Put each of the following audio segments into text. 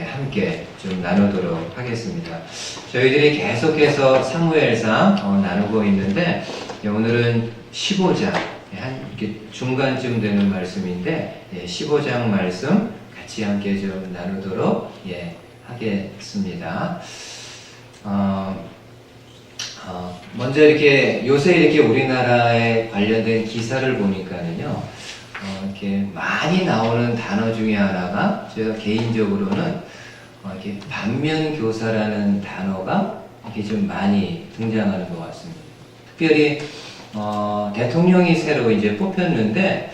함께 좀 나누도록 하겠습니다. 저희들이 계속해서 사무엘상 나누고 있는데 오늘은 15장 한 이렇게 중간쯤 되는 말씀인데 15장 말씀 같이 함께 좀 나누도록 하겠습니다. 먼저 이렇게 요새 이렇게 우리나라에 관련된 기사를 보니까는요, 이렇게 많이 나오는 단어 중에 하나가 제가 개인적으로는 이렇게 반면교사라는 단어가 이렇게 좀 많이 등장하는 것 같습니다. 특별히 대통령이 새로 이제 뽑혔는데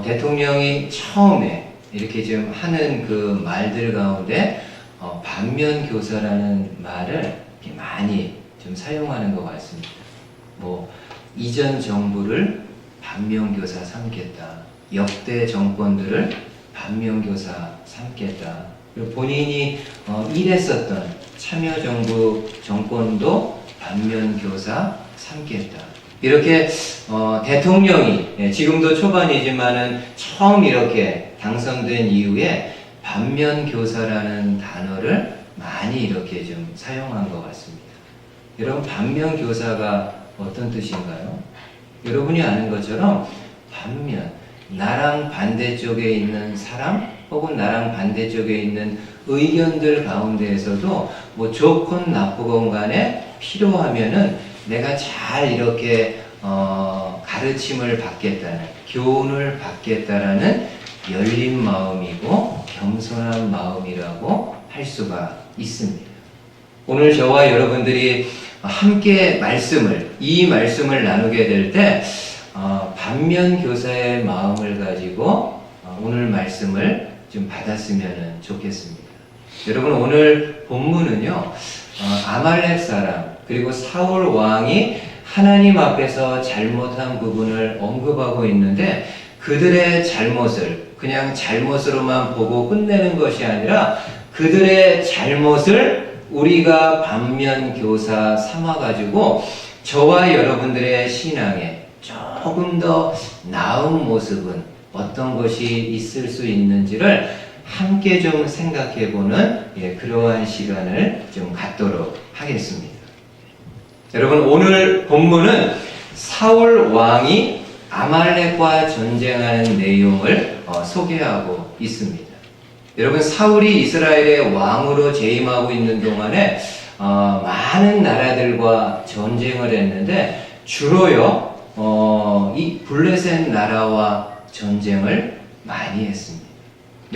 대통령이 처음에 이렇게 좀 하는 그 말들 가운데 반면교사라는 말을 이렇게 많이 좀 사용하는 것 같습니다. 뭐 이전 정부를 반면교사 삼겠다, 역대 정권들을 반면교사 삼겠다, 그리고 본인이 일했었던 참여정부 정권도 반면교사 삼겠다. 이렇게 대통령이 지금도 초반이지만은 처음 이렇게 당선된 이후에 반면교사라는 단어를 많이 이렇게 좀 사용한 것 같습니다. 여러분, 반면교사가 어떤 뜻인가요? 여러분이 아는 것처럼 반면, 나랑 반대쪽에 있는 사람 혹은 나랑 반대쪽에 있는 의견들 가운데에서도 뭐 좋건 나쁘건 간에 필요하면은 내가 잘 이렇게 가르침을 받겠다는, 교훈을 받겠다라는 열린 마음이고 겸손한 마음이라고 할 수가 있습니다. 오늘 저와 여러분들이 함께 이 말씀을 나누게 될 때 반면교사의 마음을 가지고 오늘 말씀을 좀 받았으면 좋겠습니다. 여러분, 오늘 본문은요, 아말렉 사람 그리고 사울 왕이 하나님 앞에서 잘못한 부분을 언급하고 있는데, 그들의 잘못을 그냥 잘못으로만 보고 끝내는 것이 아니라 그들의 잘못을 우리가 반면교사 삼아가지고 저와 여러분들의 신앙에 조금 더 나은 모습은 어떤 것이 있을 수 있는지를 함께 좀 생각해보는 그러한 시간을 좀 갖도록 하겠습니다. 여러분, 오늘 본문은 사울 왕이 아말렉과 전쟁하는 내용을 소개하고 있습니다. 여러분, 사울이 이스라엘의 왕으로 재임하고 있는 동안에 많은 나라들과 전쟁을 했는데 주로요 이 블레셋 나라와 전쟁을 많이 했습니다.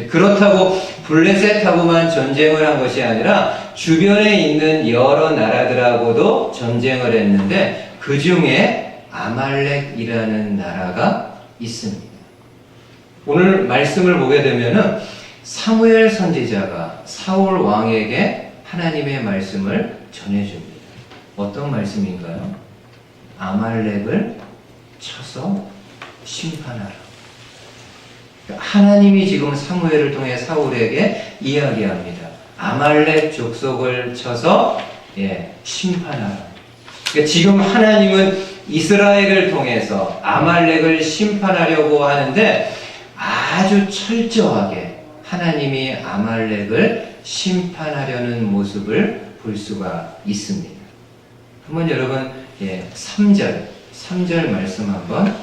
그렇다고 블레셋하고만 전쟁을 한 것이 아니라 주변에 있는 여러 나라들하고도 전쟁을 했는데 그 중에 아말렉이라는 나라가 있습니다. 오늘 말씀을 보게 되면은 사무엘 선지자가 사울 왕에게 하나님의 말씀을 전해줍니다. 어떤 말씀인가요? 아말렉을 쳐서 심판하라. 하나님이 지금 사무엘을 통해 사울에게 이야기합니다. 아말렉 족속을 쳐서 심판하라. 그러니까 지금 하나님은 이스라엘을 통해서 아말렉을 심판하려고 하는데 아주 철저하게 하나님이 아말렉을 심판하려는 모습을 볼 수가 있습니다. 한번 여러분 3절 말씀 한번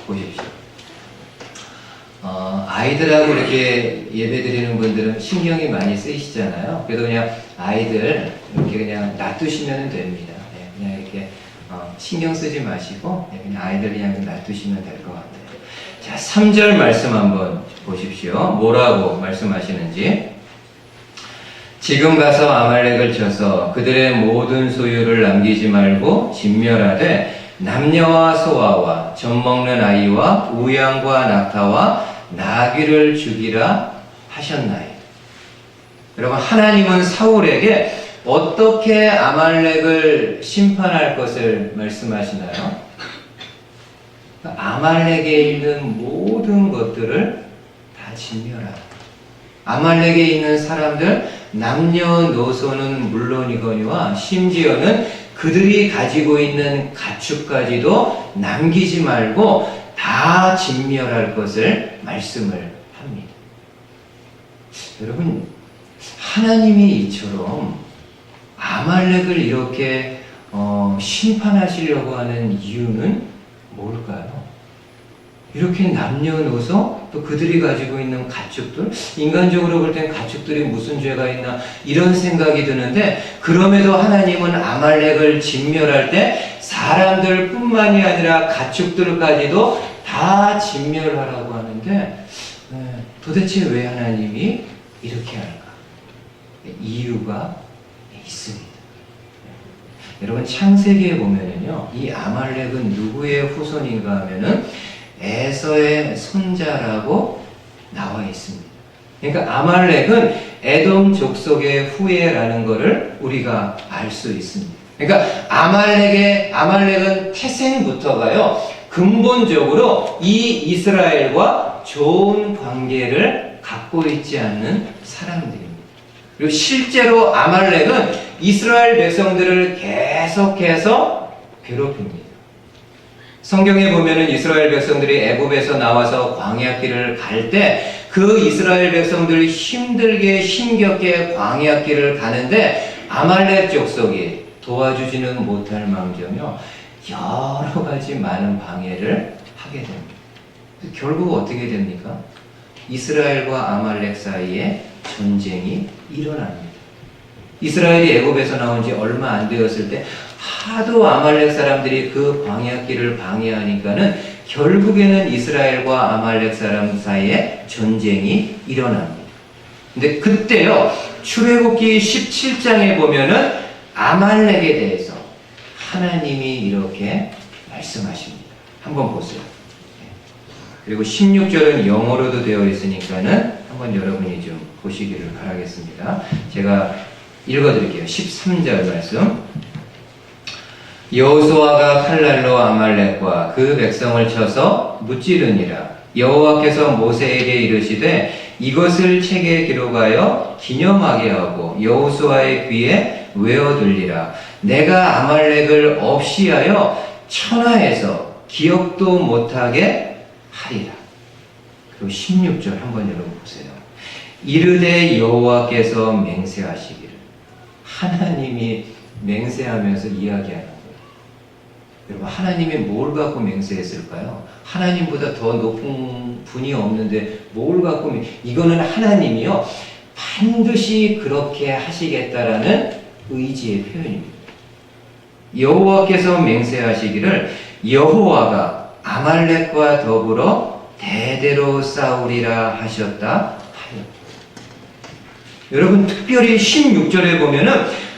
보십시오. 아이들하고 이렇게 예배 드리는 분들은 신경이 많이 쓰이시잖아요. 그래도 그냥 아이들 이렇게 그냥 놔두시면 됩니다. 그냥 이렇게 신경 쓰지 마시고 그냥 아이들 그냥 놔두시면 될 것 같아요. 자, 3절 말씀 한번 보십시오. 뭐라고 말씀하시는지. 지금 가서 아말렉을 쳐서 그들의 모든 소유를 남기지 말고 진멸하되 남녀와 소아와 젖먹는 아이와 우양과 낙타와 나귀를 죽이라 하셨나이다. 여러분, 하나님은 사울에게 어떻게 아말렉을 심판할 것을 말씀하시나요? 아말렉에 있는 모든 것들을 다 진멸하라. 아말렉에 있는 사람들, 남녀노소는 물론이거니와 심지어는 그들이 가지고 있는 가축까지도 남기지 말고 다 진멸할 것을 말씀을 합니다. 여러분, 하나님이 이처럼 아말렉을 이렇게 심판하시려고 하는 이유는 뭘까요? 이렇게 남녀노소 또 그들이 가지고 있는 가축들, 인간적으로 볼 땐 가축들이 무슨 죄가 있나 이런 생각이 드는데, 그럼에도 하나님은 아말렉을 진멸할 때 사람들뿐만이 아니라 가축들까지도 다 진멸하라고 하는데, 도대체 왜 하나님이 이렇게 할까? 이유가 있습니다. 여러분, 창세기에 보면은요, 이 아말렉은 누구의 후손인가 하면은 에서의 손자라고 나와 있습니다. 그러니까 아말렉은 에돔 족속의 후예라는 것을 우리가 알 수 있습니다. 그러니까 아말렉은 태생부터가요, 근본적으로 이 이스라엘과 좋은 관계를 갖고 있지 않는 사람들입니다. 그리고 실제로 아말렉은 이스라엘 백성들을 계속해서 괴롭힙니다. 성경에 보면은 이스라엘 백성들이 애굽에서 나와서 광야길을 갈 때 그 이스라엘 백성들이 힘겹게 광야길을 가는데 아말렉 족속이 도와주지는 못할 망정요, 여러 가지 많은 방해를 하게 됩니다. 결국 어떻게 됩니까? 이스라엘과 아말렉 사이에 전쟁이 일어납니다. 이스라엘이 애굽에서 나온 지 얼마 안 되었을 때 하도 아말렉 사람들이 그 광야길을 방해하니까는 결국에는 이스라엘과 아말렉 사람 사이에 전쟁이 일어납니다. 근데 그때요, 출애굽기 17장에 보면은 아말렉에 대해서 하나님이 이렇게 말씀하십니다. 한번 보세요. 그리고 16절은 영어로도 되어 있으니까는 한번 여러분이 좀 보시기를 바라겠습니다. 제가 읽어드릴게요. 13절 말씀. 여호수아가 칼날로 아말렉과 그 백성을 쳐서 무찌르니라. 여호와께서 모세에게 이르시되 이것을 책에 기록하여 기념하게 하고 여호수아의 귀에 외어둘리라. 내가 아말렉을 없이 하여 천하에서 기억도 못하게 하리라. 그리고 16절 한번 여러분 보세요. 이르되 여호와께서 맹세하시기를. 하나님이 맹세하면서 이야기하는 거예요. 여러분, 하나님이 뭘 갖고 맹세했을까요? 하나님보다 더 높은 분이 없는데 뭘 갖고 이거는 하나님이요, 반드시 그렇게 하시겠다라는 의지의 표현입니다. 여호와께서 맹세하시기를 여호와가 아말렉과 더불어 대대로 싸우리라 하셨다 하여. 여러분, 특별히 16절에 보면은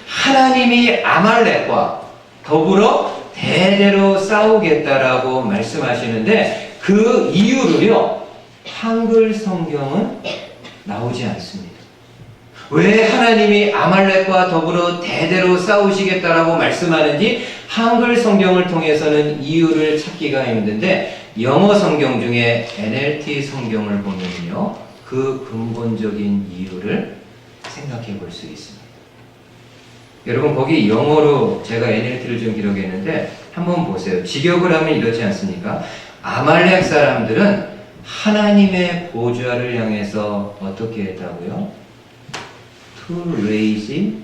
하나님이 아말렉과 더불어 대대로 싸우겠다라고 말씀하시는데 그 이유를요, 한글 성경은 나오지 않습니다. 왜 하나님이 아말렉과 더불어 대대로 싸우시겠다라고 말씀하는지 한글 성경을 통해서는 이유를 찾기가 힘든데, 영어 성경 중에 NLT 성경을 보면요, 그 근본적인 이유를 생각해 볼 수 있습니다. 여러분, 거기 영어로 제가 NLT를 좀 기록했는데 한번 보세요. 직역을 하면 이렇지 않습니까? 아말렉 사람들은 하나님의 보좌를 향해서 어떻게 했다고요? To raise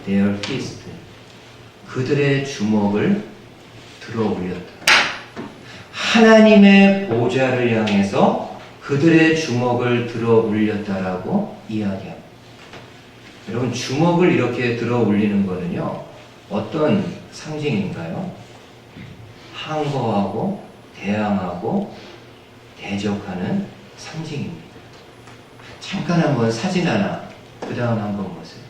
their fist. 그들의 주먹을 들어 올렸다. 하나님의 보좌를 향해서 그들의 주먹을 들어 올렸다라고 이야기합니다. 여러분, 주먹을 이렇게 들어 올리는 거는요, 어떤 상징인가요? 항거하고 대항하고 대적하는 상징입니다. 잠깐 한번 사진 하나, 그 다음 한번 보세요.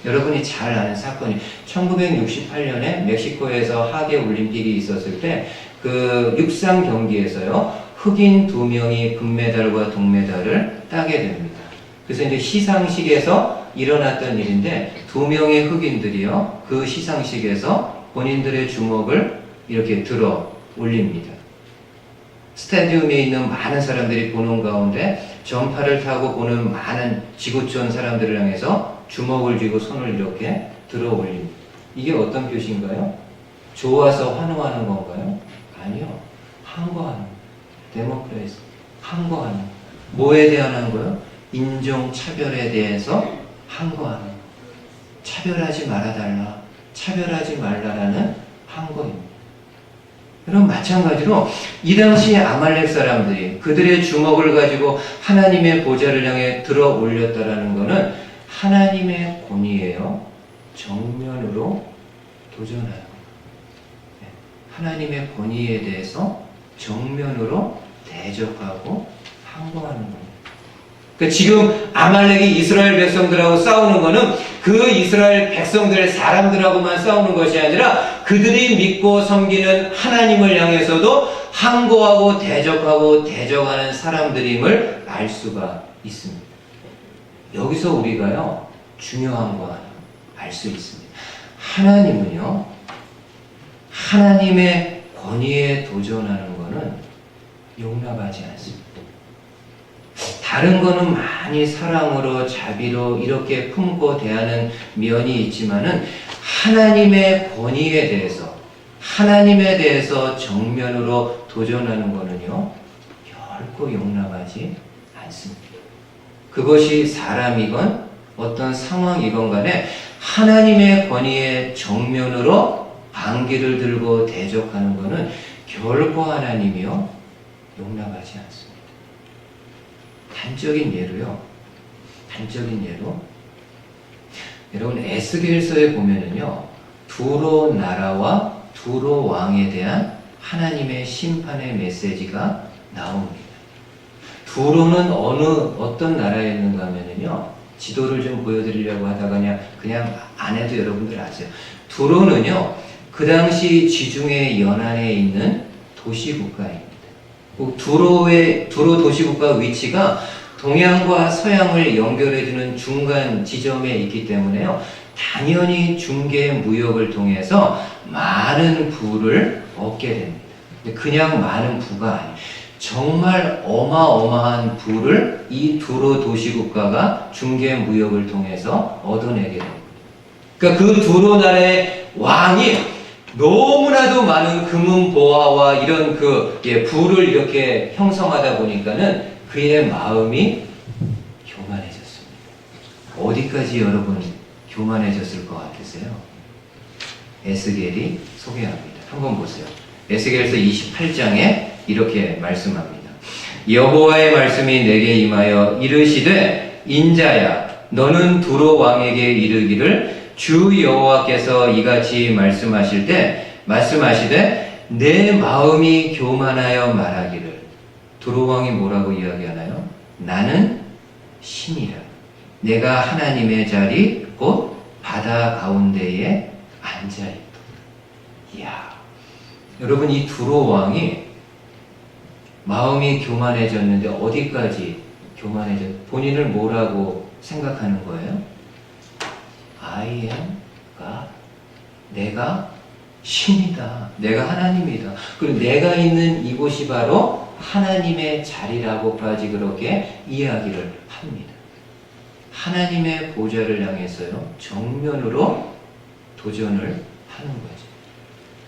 여러분이 잘 아는 사건이 1968년에 멕시코에서 하계 올림픽이 있었을 때 그 육상 경기에서요, 흑인 2명이 금메달과 동메달을 따게 됩니다. 그래서 이제 시상식에서 일어났던 일인데 2명의 흑인들이요, 그 시상식에서 본인들의 주먹을 이렇게 들어 올립니다. 스타디움에 있는 많은 사람들이 보는 가운데 전파를 타고 보는 많은 지구촌 사람들을 향해서 주먹을 쥐고 손을 이렇게 들어 올립니다. 이게 어떤 표시인가요? 좋아서 환호하는 건가요? 아니요. 항거하는, 데모크레이스, 항거하는. 뭐에 대한 항거요? 인종차별에 대해서 항거하는 거. 차별하지 말아달라, 차별하지 말라라는 항거입니다. 여러분, 마찬가지로 이 당시 아말렉 사람들이 그들의 주먹을 가지고 하나님의 보좌를 향해 들어 올렸다라는 것은 하나님의 권위예요. 정면으로 도전하는 것. 하나님의 권위에 대해서 정면으로 대적하고 항거하는 겁니다. 그러니까 지금 아말렉이 이스라엘 백성들하고 싸우는 것은 그 이스라엘 백성들 사람들하고만 싸우는 것이 아니라 그들이 믿고 섬기는 하나님을 향해서도 항거하고 대적하고 대적하는 사람들임을 알 수가 있습니다. 여기서 우리가요, 중요한 거 하나 알 수 있습니다. 하나님은요, 하나님의 권위에 도전하는 것은 용납하지 않습니다. 다른 거는 많이 사랑으로 자비로 이렇게 품고 대하는 면이 있지만은 하나님의 권위에 대해서, 하나님에 대해서 정면으로 도전하는 거는요, 결코 용납하지 않습니다. 그것이 사람이건 어떤 상황이건 간에 하나님의 권위에 정면으로 반기를 들고 대적하는 것은 결코 하나님이요, 용납하지 않습니다. 단적인 예로 여러분 에스겔서에 보면은요, 두로 나라와 두로 왕에 대한 하나님의 심판의 메시지가 나옵니다. 두로는 어떤 나라였는가 하면은요, 지도를 좀 보여드리려고 하다가 그냥 안 해도 여러분들 아세요. 두로는요, 그 당시 지중해 연안에 있는 도시국가입니다. 두로 도시국가 위치가 동양과 서양을 연결해주는 중간 지점에 있기 때문에요, 당연히 중개 무역을 통해서 많은 부를 얻게 됩니다. 그냥 많은 부가 아니에요. 정말 어마어마한 부를 이 두로 도시국가가 중개 무역을 통해서 얻어내게 됩니다. 그러니까 그 두로 나라의 왕이 너무나도 많은 금은 보화와 이런 부를 이렇게 형성하다 보니까는 그의 마음이 교만해졌습니다. 어디까지 여러분 교만해졌을 것 같으세요? 에스겔이 소개합니다. 한번 보세요. 에스겔서 28장에 이렇게 말씀합니다. 여호와의 말씀이 내게 임하여 이르시되, 인자야, 너는 두로 왕에게 이르기를, 주 여호와께서 이같이 말씀하시되 내 마음이 교만하여 말하기를. 두로 왕이 뭐라고 이야기하나요? 나는 신이라. 내가 하나님의 자리 곧 바다 가운데에 앉아있다. 이야, 여러분, 이 두로 왕이 마음이 교만해졌는데 어디까지 본인을 뭐라고 생각하는 거예요? I am God. 내가 신이다. 내가 하나님이다. 그리고 내가 있는 이곳이 바로 하나님의 자리라고까지 그렇게 이야기를 합니다. 하나님의 보좌를 향해서요, 정면으로 도전을 하는 거죠.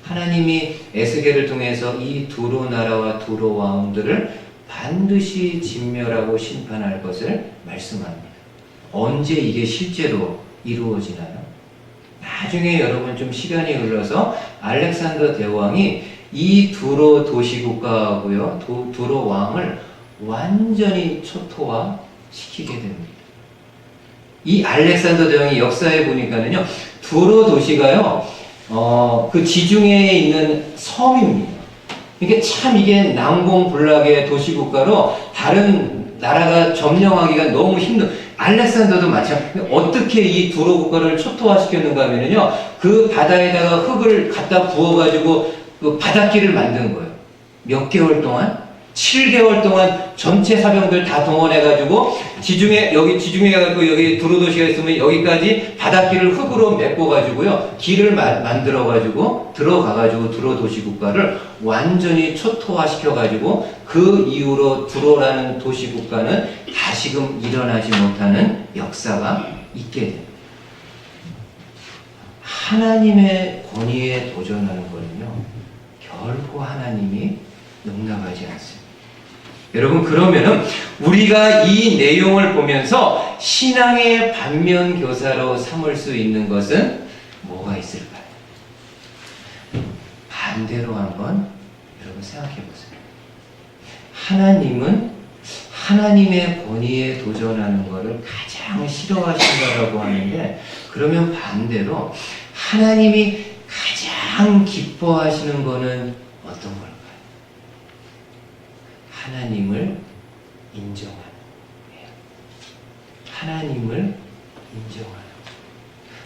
하나님이 에스겔을 통해서 이 두로 나라와 두로 왕들을 반드시 진멸하고 심판할 것을 말씀합니다. 언제 이게 실제로 이루어지나요? 나중에 여러분 좀 시간이 흘러서 알렉산더 대왕이 이 두로 도시국가하고요, 두로 왕을 완전히 초토화시키게 됩니다. 이 알렉산더 대왕이 역사에 보니까는요, 두로 도시가요, 그 지중해에 있는 섬입니다. 이게 난공불락의 도시국가로 다른 나라가 점령하기가 너무 힘든, 알렉산더도 마찬가지로 어떻게 이 두로 국가를 초토화시켰는가 하면요, 그 바다에다가 흙을 갖다 부어가지고 그 바닷길을 만든 거예요. 몇 개월 동안? 7개월 동안 전체 사병들 다 동원해가지고 지중해 가지고 여기 두로 도시가 있으면 여기까지 바닷길을 흙으로 메꿔가지고요, 길을 만들어가지고 들어가가지고 두로 도시 국가를 완전히 초토화시켜가지고 그 이후로 두로라는 도시 국가는 다시금 일어나지 못하는 역사가 있게 됩니다. 하나님의 권위에 도전하는 거는요, 결코 하나님이 용납하지 않습니다. 여러분, 그러면은 우리가 이 내용을 보면서 신앙의 반면교사로 삼을 수 있는 것은 뭐가 있을까요? 반대로 한번 여러분 생각해 보세요. 하나님은 하나님의 권위에 도전하는 것을 가장 싫어하신다라고 하는데, 그러면 반대로 하나님이 가장 기뻐하시는 것은 어떤 걸까요? 하나님을 인정하는 거예요. 하나님을 인정하는 거예요.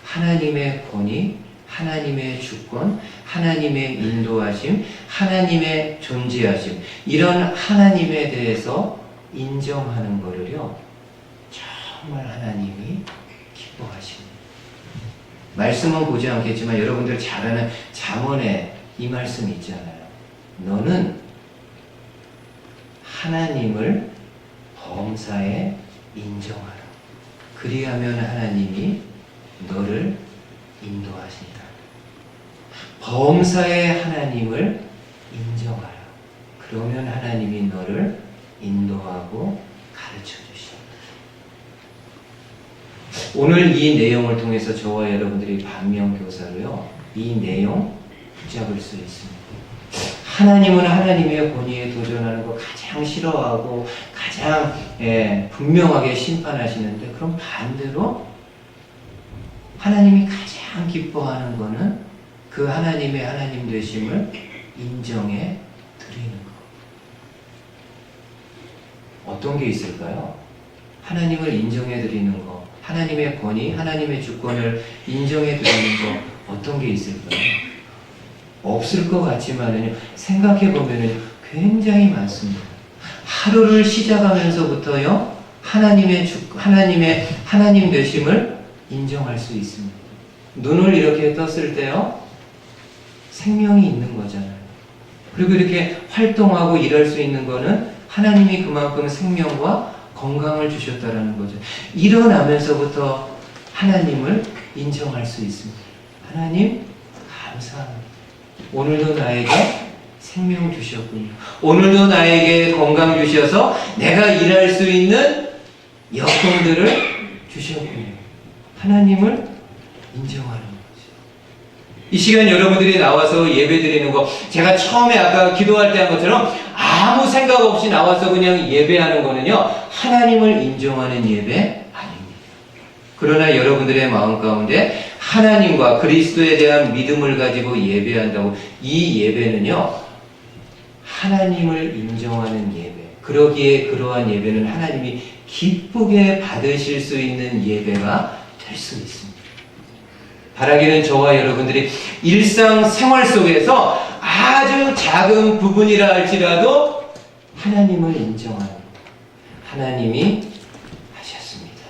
하나님의 권위, 하나님의 주권, 하나님의 인도하심, 하나님의 존재하심, 이런 하나님에 대해서 인정하는 것을요, 정말 하나님이 기뻐하십니다. 말씀은 보지 않겠지만 여러분들 잘 아는 잠언에 이 말씀이 있잖아요. 너는 하나님을 범사에 인정하라. 그리하면 하나님이 너를 인도하신다. 범사에 하나님을 인정하라. 그러면 하나님이 너를 인도하고 가르쳐 주신다. 오늘 이 내용을 통해서 저와 여러분들이 반면교사로요, 이 내용 붙잡을 수 있습니다. 하나님은 하나님의 권위에 도전하는 거 가장 싫어하고 가장 분명하게 심판하시는데, 그럼 반대로 하나님이 가장 기뻐하는 거는 그 하나님의 하나님 되심을 인정해 드리는 거. 어떤 게 있을까요? 하나님을 인정해 드리는 거, 하나님의 권위, 하나님의 주권을 인정해 드리는 거, 어떤 게 있을까요? 없을 것 같지만은요, 생각해 보면은 굉장히 많습니다. 하루를 시작하면서부터요, 하나님 되심을 인정할 수 있습니다. 눈을 이렇게 떴을 때요, 생명이 있는 거잖아요. 그리고 이렇게 활동하고 일할 수 있는 거는 하나님이 그만큼 생명과 건강을 주셨다라는 거죠. 일어나면서부터 하나님을 인정할 수 있습니다. 하나님, 감사합니다. 오늘도 나에게 생명 주셨군요. 오늘도 나에게 건강 주셔서 내가 일할 수 있는 여건들을 주셨군요. 하나님을 인정하는 거죠. 이 시간 여러분들이 나와서 예배 드리는 거, 제가 처음에 아까 기도할 때 한 것처럼 아무 생각 없이 나와서 그냥 예배하는 거는요, 하나님을 인정하는 예배 아닙니다. 그러나 여러분들의 마음 가운데 하나님과 그리스도에 대한 믿음을 가지고 예배한다고, 이 예배는요, 하나님을 인정하는 예배, 그러기에 그러한 예배는 하나님이 기쁘게 받으실 수 있는 예배가 될 수 있습니다. 바라기는 저와 여러분들이 일상생활 속에서 아주 작은 부분이라 할지라도 하나님을 인정하는, 하나님이 하셨습니다.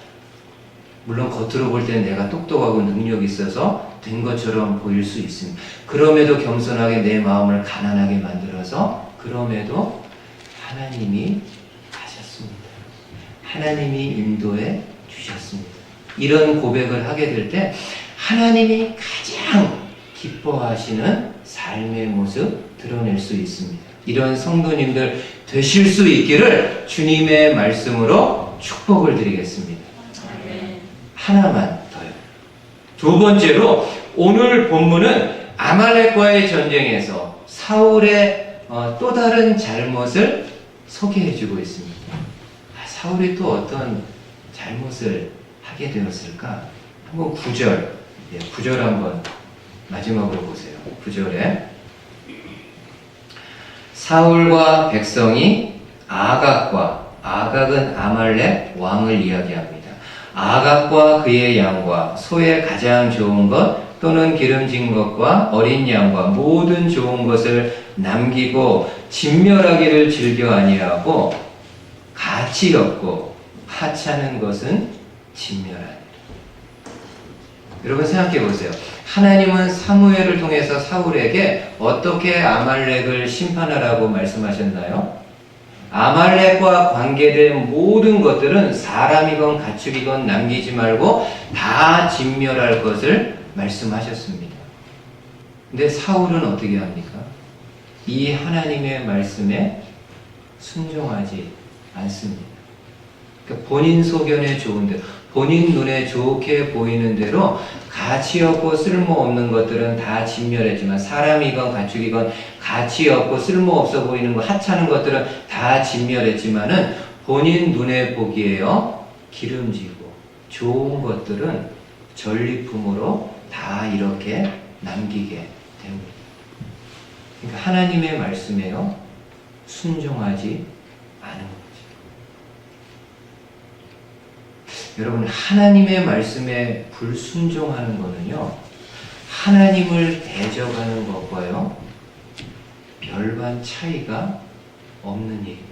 물론 겉으로 볼 때는 내가 똑똑하고 능력이 있어서 된 것처럼 보일 수 있습니다. 그럼에도 겸손하게 내 마음을 가난하게 만들어서, 그럼에도 하나님이 하셨습니다. 하나님이 인도해 주셨습니다. 이런 고백을 하게 될 때 하나님이 가장 기뻐하시는 삶의 모습 드러낼 수 있습니다. 이런 성도님들 되실 수 있기를 주님의 말씀으로 축복을 드리겠습니다. 하나만 더요. 두 번째로 오늘 본문은 아말렉과의 전쟁에서 사울의 또 다른 잘못을 소개해주고 있습니다. 사울이 또 어떤 잘못을 하게 되었을까? 한번 9절, 9절 한번 마지막으로 보세요. 9절에 사울과 백성이 아각은 아말렉 왕을 이야기합니다. 아각과 그의 양과 소의 가장 좋은 것 또는 기름진 것과 어린 양과 모든 좋은 것을 남기고 진멸하기를 즐겨 아니하고 가치 없고 하찮은 것은 진멸하니라. 여러분 생각해 보세요. 하나님은 사무엘을 통해서 사울에게 어떻게 아말렉을 심판하라고 말씀하셨나요? 아말렉과 관계된 모든 것들은 사람이건 가축이건 남기지 말고 다 진멸할 것을 말씀하셨습니다. 근데 사울은 어떻게 합니까? 이 하나님의 말씀에 순종하지 않습니다. 그러니까 본인 소견에 좋은 대로, 본인 눈에 좋게 보이는 대로 가치 없고 쓸모없는 것들은 다 진멸했지만, 사람이건 가축이건 가치 없고 쓸모없어 보이는 거, 하찮은 것들은 다 진멸했지만은 본인 눈에 보기에요 기름지고 좋은 것들은 전리품으로 다 이렇게 남기게 됩니다. 그러니까 하나님의 말씀에요 순종하지 않은 거죠. 여러분, 하나님의 말씀에 불순종하는 거는요 하나님을 대적하는 것과요 별반 차이가 없는 일입니다.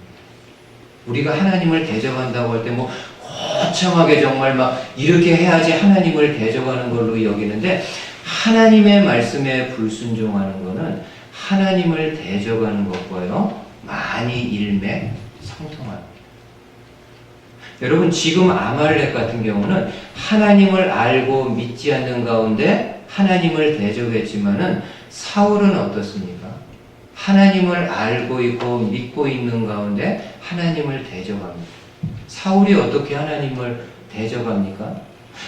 우리가 하나님을 대적한다고 할 때 뭐 거창하게 정말 막 이렇게 해야지 하나님을 대적하는 걸로 여기는데, 하나님의 말씀에 불순종하는 것은 하나님을 대적하는 것과요 많이 일맥상통합니다. 여러분, 지금 아말렉 같은 경우는 하나님을 알고 믿지 않는 가운데 하나님을 대적했지만은, 사울은 어떻습니까? 하나님을 알고 있고 믿고 있는 가운데 하나님을 대적합니다. 사울이 어떻게 하나님을 대적합니까?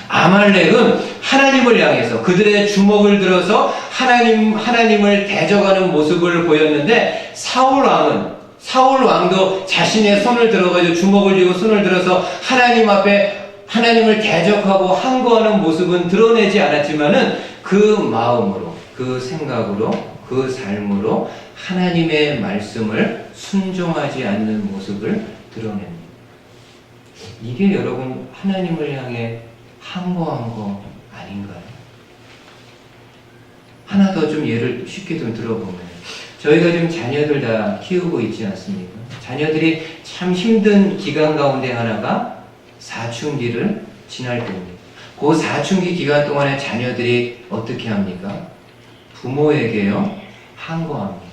아말렉은 하나님을 향해서 그들의 주먹을 들어서 하나님을 대적하는 모습을 보였는데, 사울 왕도 자신의 손을 들어가지고 주먹을 쥐고 손을 들어서 하나님 앞에 하나님을 대적하고 항거하는 모습은 드러내지 않았지만은, 그 마음으로, 그 생각으로, 그 삶으로 하나님의 말씀을 순종하지 않는 모습을 드러냅니다. 이게 여러분 하나님을 향해 항거한 거 아닌가요? 하나 더 좀 예를 쉽게 좀 들어보면, 저희가 지금 자녀들 다 키우고 있지 않습니까? 자녀들이 참 힘든 기간 가운데 하나가 사춘기를 지날 때입니다. 그 사춘기 기간 동안에 자녀들이 어떻게 합니까? 부모에게요 항거합니다.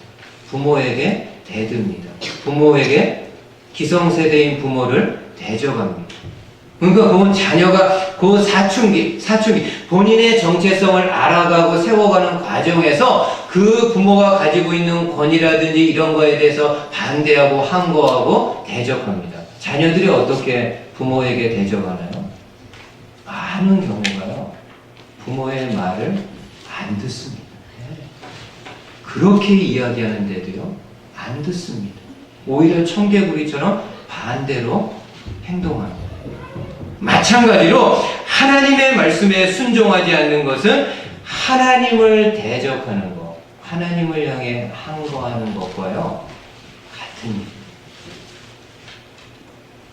부모에게 대듭니다. 부모에게, 기성세대인 부모를 대적합니다. 그러니까 그건 자녀가 그 사춘기 본인의 정체성을 알아가고 세워가는 과정에서 그 부모가 가지고 있는 권위라든지 이런 거에 대해서 반대하고 항거하고 대적합니다. 자녀들이 어떻게 부모에게 대적하나요? 많은 경우가요 부모의 말을 안 듣습니다. 그렇게 이야기하는데도요 안 듣습니다. 오히려 청개구리처럼 반대로 행동합니다. 마찬가지로 하나님의 말씀에 순종하지 않는 것은 하나님을 대적하는 것, 하나님을 향해 항거하는 것과요 같은 일입니다.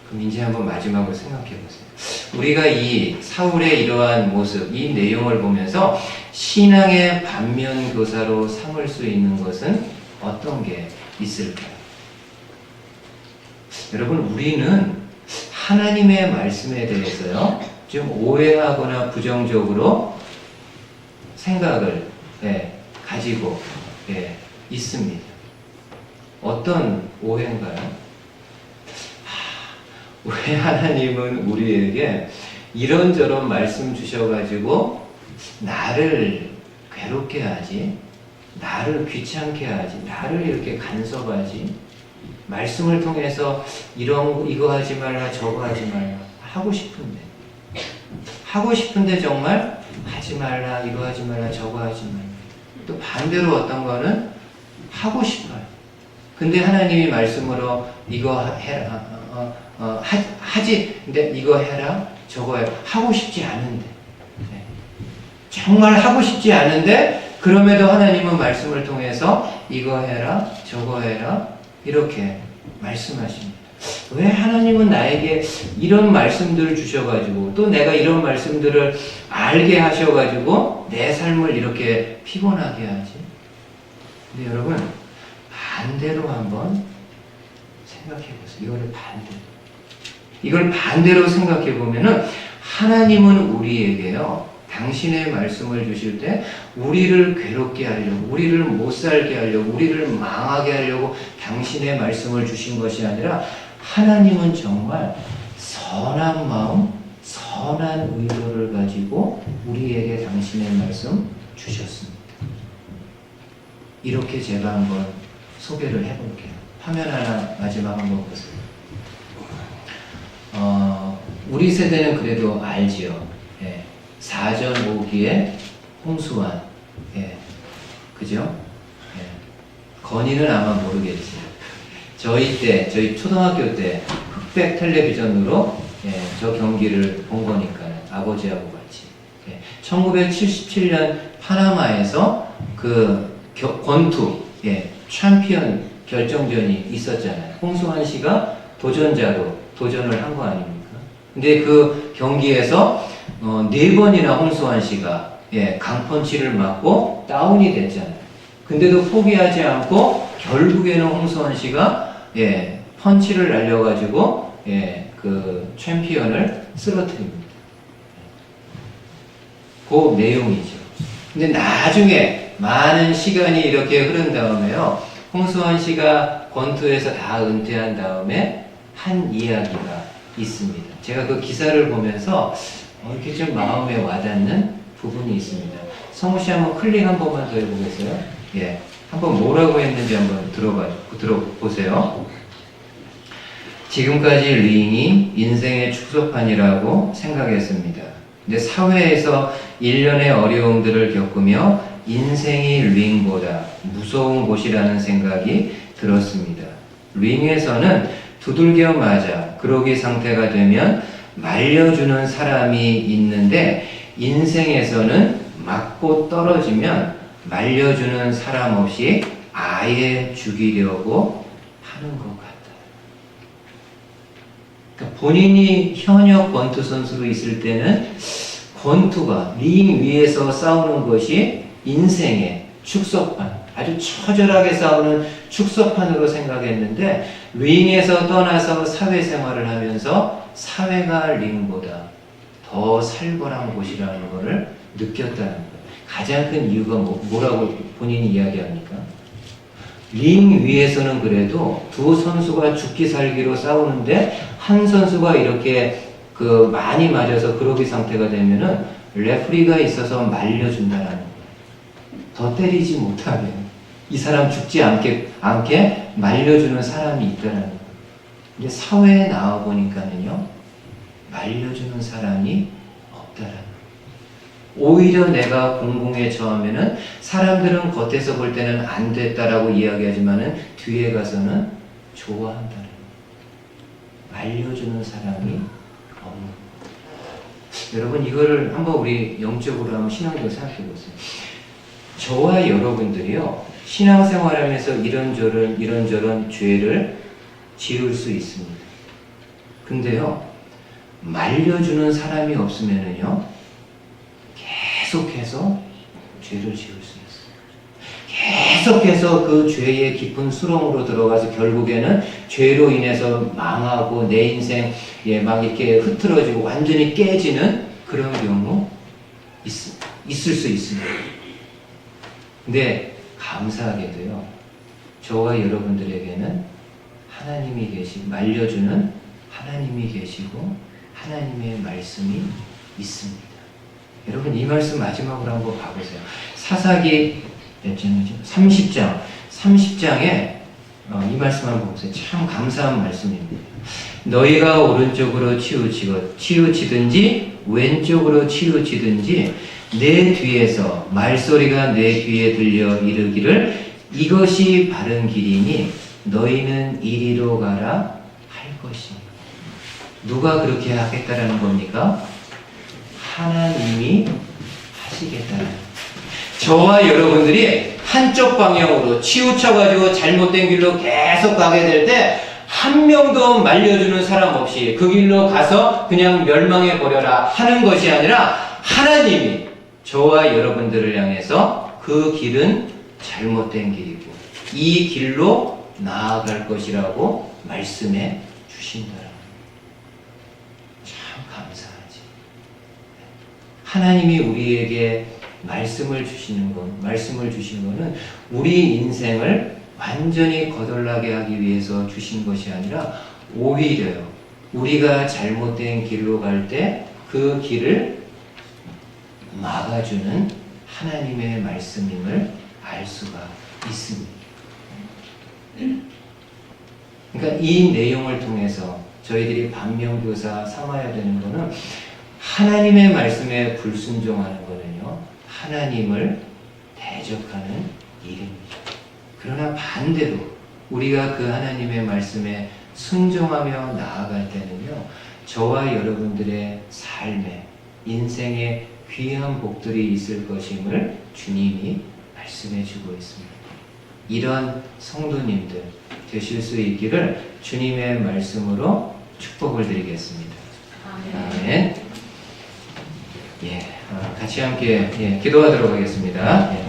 그럼 이제 한번 마지막으로 생각해 보세요. 우리가 이 사울의 이러한 모습, 이 내용을 보면서 신앙의 반면교사로 삼을 수 있는 것은 어떤 게 있을까요? 여러분, 우리는 하나님의 말씀에 대해서요 좀 오해하거나 부정적으로 생각을 가지고 있습니다. 어떤 오해인가요? 왜 하나님은 우리에게 이런저런 말씀 주셔가지고 나를 괴롭게 하지, 나를 귀찮게 하지, 나를 이렇게 간섭하지, 말씀을 통해서 이거 하지 말라 저거 하지 말라 하고 싶은데 정말 하지 말라, 이거 하지 말라 저거 하지 말라. 또 반대로 어떤 거는 하고 싶어요. 근데 하나님이 말씀으로 이거 해라, 하지, 근데 이거 해라 저거 해라 하고 싶지 않은데, 정말 하고 싶지 않은데 그럼에도 하나님은 말씀을 통해서 이거 해라 저거 해라 이렇게 말씀하십니다. 왜 하나님은 나에게 이런 말씀들을 주셔가지고 또 내가 이런 말씀들을 알게 하셔가지고 내 삶을 이렇게 피곤하게 하지? 근데 여러분, 반대로 한번 생각해 보세요. 이걸 반대로 생각해 보면은, 하나님은 우리에게요 당신의 말씀을 주실 때 우리를 괴롭게 하려고, 우리를 못 살게 하려고, 우리를 망하게 하려고 당신의 말씀을 주신 것이 아니라, 하나님은 정말 선한 마음, 선한 의도를 가지고 우리에게 당신의 말씀 주셨습니다. 이렇게 제가 한번 소개를 해볼게요. 화면 하나 마지막 한번 보세요. 우리 세대는 그래도 알지요. 예. 사전 오기에 홍수환. 예. 그죠? 예. 건이는 아마 모르겠지. 저희 초등학교 때 흑백 텔레비전으로 예, 저 경기를 본 거니까요. 아버지하고 같이. 예. 1977년 파나마에서 그 권투, 예, 챔피언 결정전이 있었잖아요. 홍수환 씨가 도전자로 도전을 한 거 아닙니까? 근데 그 경기에서 4번이나 홍수환 씨가 예, 강펀치를 맞고 다운이 됐잖아요. 근데도 포기하지 않고 결국에는 홍수환 씨가 예, 펀치를 날려가지고 예, 그 챔피언을 쓰러뜨립니다. 그 내용이죠. 근데 나중에 많은 시간이 이렇게 흐른 다음에요. 홍수환 씨가 권투에서 다 은퇴한 다음에 한 이야기가 있습니다. 제가 그 기사를 보면서 이렇게 좀 마음에 와닿는 부분이 있습니다. 성우 씨 한번 클릭 한 번만 더 해보겠어요? 예. 한번 뭐라고 했는지 한번 들어보세요. 지금까지 링이 인생의 축소판이라고 생각했습니다. 근데 사회에서 일련의 어려움들을 겪으며 인생이 링보다 무서운 곳이라는 생각이 들었습니다. 링에서는 두들겨 맞아 그러기 상태가 되면 말려주는 사람이 있는데 인생에서는 맞고 떨어지면 말려주는 사람 없이 아예 죽이려고 하는 것 같다. 그러니까 본인이 현역 권투 선수로 있을 때는 권투가 링 위에서 싸우는 것이 인생의 축소판, 아주 처절하게 싸우는 축소판으로 생각했는데 링에서 떠나서 사회생활을 하면서 사회가 링보다 더 살벌한 곳이라는 것을 느꼈다는 거예요. 가장 큰 이유가 뭐라고 본인이 이야기합니까? 링 위에서는 그래도 두 선수가 죽기 살기로 싸우는데 한 선수가 이렇게 많이 맞아서 그러기 상태가 되면은 레프리가 있어서 말려준다는 거예요. 더 때리지 못하게 이 사람 죽지 않게 말려주는 사람이 있다는 거예요. 근데 사회에 나와 보니까는요, 말려주는 사람이 없다라는 거예요. 오히려 내가 공공에 처하면은 사람들은 겉에서 볼 때는 안 됐다라고 이야기하지만은 뒤에 가서는 좋아한다는 거예요. 말려주는 사람이 없는 거예요. 여러분 이거를 한번 우리 영적으로 한번 신앙적으로 생각해 보세요. 저와 여러분들이요, 신앙생활하면서 이런저런 죄를 지을 수 있습니다. 근데요, 말려주는 사람이 없으면은요, 계속해서 죄를 지을 수 있어요. 계속해서 그 죄의 깊은 수렁으로 들어가서 결국에는 죄로 인해서 망하고 내 인생 막 이렇게 흐트러지고 완전히 깨지는 그런 경우 있을 수 있습니다. 근데 감사하게도요, 저와 여러분들에게는 하나님이 말려주는 하나님이 계시고 하나님의 말씀이 있습니다. 여러분 이 말씀 마지막으로 한번 봐보세요. 사사기 몇 장이죠? 30장에 이 말씀 한번 보세요. 참 감사한 말씀입니다. 너희가 오른쪽으로 치우치든지 왼쪽으로 치우치든지 내 뒤에서 말소리가 내 귀에 들려 이르기를 이것이 바른 길이니 너희는 이리로 가라 할 것이니. 누가 그렇게 하겠다라는 겁니까? 하나님이 하시겠다는 거예요. 저와 여러분들이 한쪽 방향으로 치우쳐가지고 잘못된 길로 계속 가게 될 때 한 명도 말려주는 사람 없이 그 길로 가서 그냥 멸망해 버려라 하는 것이 아니라 하나님이 저와 여러분들을 향해서 그 길은 잘못된 길이고 이 길로 나아갈 것이라고 말씀해 주신다라는 참 감사하지. 하나님이 우리에게 말씀을 주시는 거는 우리 인생을 완전히 거덜나게 하기 위해서 주신 것이 아니라 오히려요, 우리가 잘못된 길로 갈 때 그 길을 막아주는 하나님의 말씀임을 알 수가 있습니다. 그러니까 이 내용을 통해서 저희들이 반면교사 삼아야 되는 거는 하나님의 말씀에 불순종하는 거는요, 하나님을 대적하는 일입니다. 그러나 반대로 우리가 그 하나님의 말씀에 순종하며 나아갈 때는요, 저와 여러분들의 삶에, 인생에 귀한 복들이 있을 것임을 주님이 말씀해 주고 있습니다. 이런 성도님들 되실 수 있기를 주님의 말씀으로 축복을 드리겠습니다. 아멘. 예, 같이 함께 기도하도록 하겠습니다.